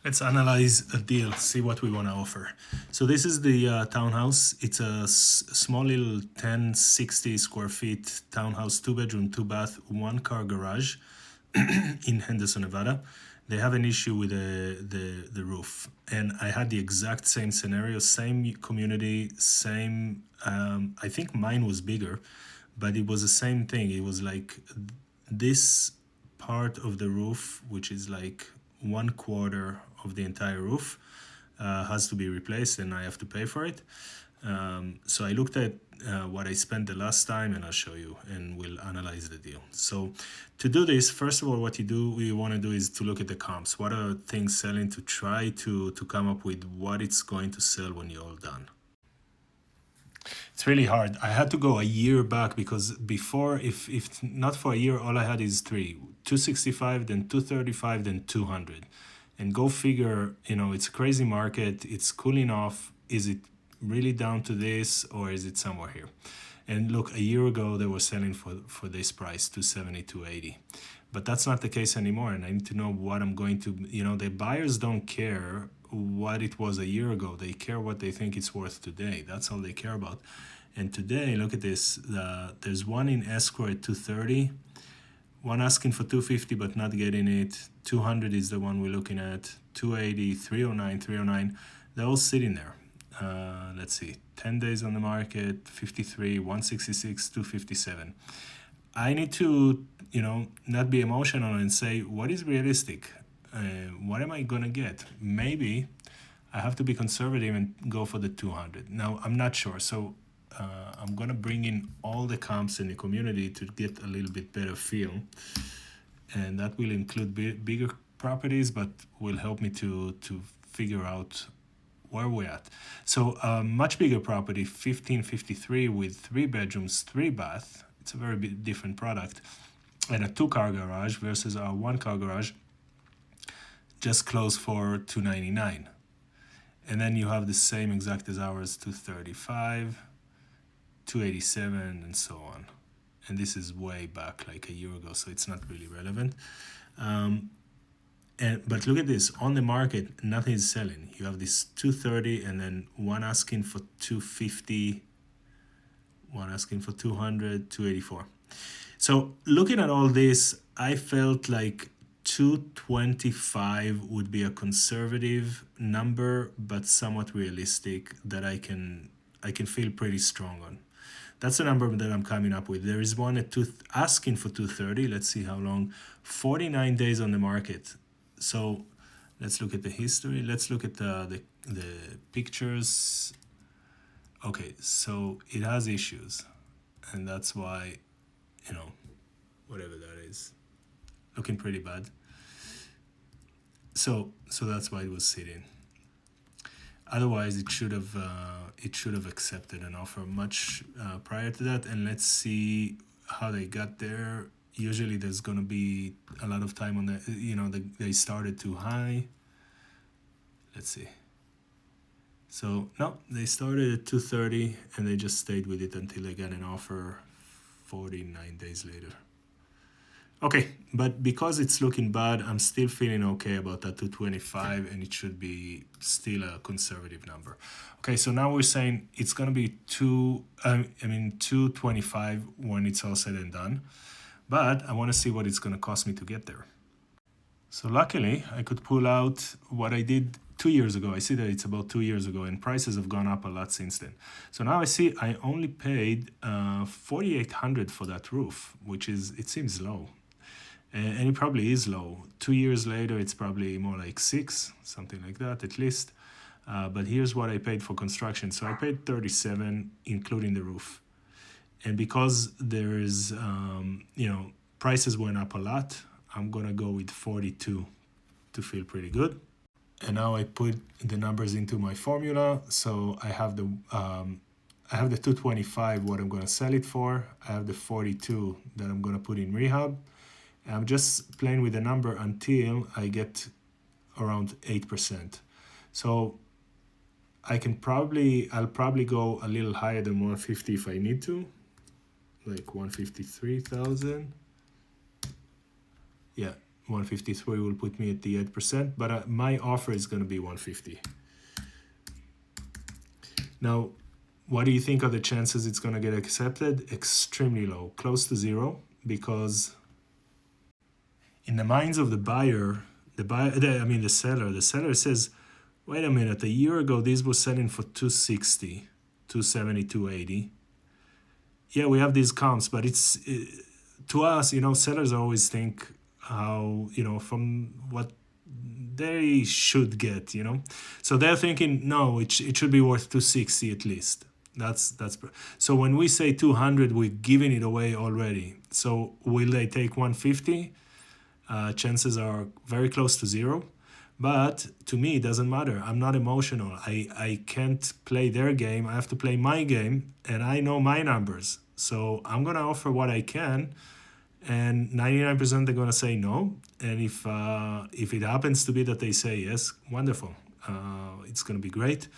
Let's analyze a deal, see what we want to offer. So this is the townhouse. It's a small little 1060 square feet townhouse, 2 bedroom, 2 bath, 1 car garage in Henderson, Nevada. They have an issue with the roof. And I had the exact same scenario, same community, same, I think mine was bigger, but it was the same thing. It was like this part of the roof, which is like 1/4 of the entire roof, has to be replaced, and I have to pay for it. So I looked at what I spent the last time, and I'll show you, and we'll analyze the deal. So to do this, first of all, what you want to do is to look at the comps. What are things selling, to try to come up with what it's going to sell when you're all done. It's really hard. I had to go a year back because before, if not for a year, all I had is three: 265, then 235, then 200. And go figure, it's a crazy market. It's cooling off. Is it really down to this, or is it somewhere here? And look, a year ago, they were selling for this price, 270, 280. But that's not the case anymore. And I need to know what I'm going to, the buyers don't care what it was a year ago. They care what they think it's worth today. That's all they care about. And today, look at this. There's one in escrow at 230, one asking for 250 but not getting it. 200 is the one we're looking at. 280, 309, 309. They're all sitting there. Let's see, 10 days on the market, 53, 166, 257. I need to, not be emotional and say, what is realistic? What am I going to get? Maybe I have to be conservative and go for the 200. Now, I'm not sure. So I'm going to bring in all the comps in the community to get a little bit better feel. And that will include bigger properties, but will help me to figure out where we're at. So much bigger property, 1553 with 3 bedrooms, 3 bath. It's a very different product. And a 2-car garage versus our 1-car garage, just closed for 299. And then you have the same exact as ours, 235, 287, and so on. And this is way back, like a year ago, so it's not really relevant. But look at this, on the market, nothing is selling. You have this 230, and then one asking for 250, one asking for 200, 284. So looking at all this, I felt like 225 would be a conservative number, but somewhat realistic, that I can feel pretty strong on. That's the number that I'm coming up with. There is one at asking for 230. Let's see how long. 49 days on the market. So let's look at the history. Let's look at the pictures. Okay, so it has issues, and that's why, whatever that is, looking pretty bad. So that's why it was sitting. Otherwise, it should have accepted an offer much prior to that. And let's see how they got there. Usually, there's gonna be a lot of time on they started too high. Let's see. So no, they started at 230 and they just stayed with it until they got an offer 49 days later. Okay, but because it's looking bad, I'm still feeling okay about that 225, and it should be still a conservative number. Okay, so now we're saying it's gonna be 225 when it's all said and done, but I want to see what it's gonna cost me to get there. So luckily, I could pull out what I did 2 years ago. I see that it's about 2 years ago, and prices have gone up a lot since then. So now I see I only paid $4,800 for that roof, which it seems low. And it probably is low. 2 years later, it's probably more like 6, something like that at least. But here's what I paid for construction. So I paid $37, including the roof. And because there is, prices went up a lot, I'm gonna go with 42 to feel pretty good. And now I put the numbers into my formula. So I have the 225, what I'm gonna sell it for. I have the 42 that I'm gonna put in rehab. I'm just playing with the number until I get around 8%. So I'll probably go a little higher than 150 if I need to, like 153,000. Yeah, 153 will put me at the 8%, but my offer is going to be 150. Now, what do you think are the chances it's going to get accepted? Extremely low, close to zero, because in the minds of the buyer, the seller says, wait a minute, a year ago this was selling for 260, 270, 280. Yeah, we have these comps, but it's to us, sellers always think how, from what they should get, So they're thinking, no, it should be worth 260 at least. That's so when we say 200, we're giving it away already. So will they take 150? Chances are very close to zero. But to me, it doesn't matter. I'm not emotional. I can't play their game. I have to play my game, and I know my numbers. So I'm going to offer what I can, and 99% they're going to say no. And if it happens to be that they say yes, wonderful. It's going to be great.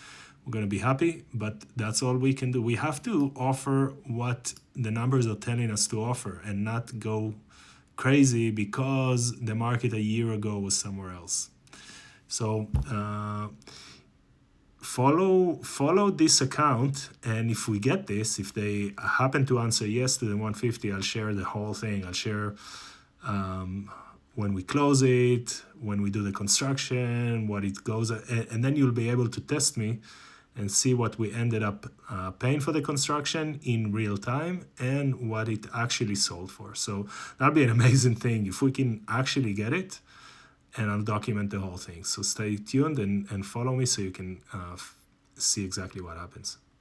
We're going to be happy, but that's all we can do. We have to offer what the numbers are telling us to offer and not go crazy because the market a year ago was somewhere else. So follow this account, and if we get this, if they happen to answer yes to the 150, I'll share the whole thing. I'll share when we close it, when we do the construction, what it goes, and then you'll be able to test me and see what we ended up paying for the construction in real time and what it actually sold for. So that'll be an amazing thing if we can actually get it, and I'll document the whole thing. So stay tuned and follow me so you can see exactly what happens.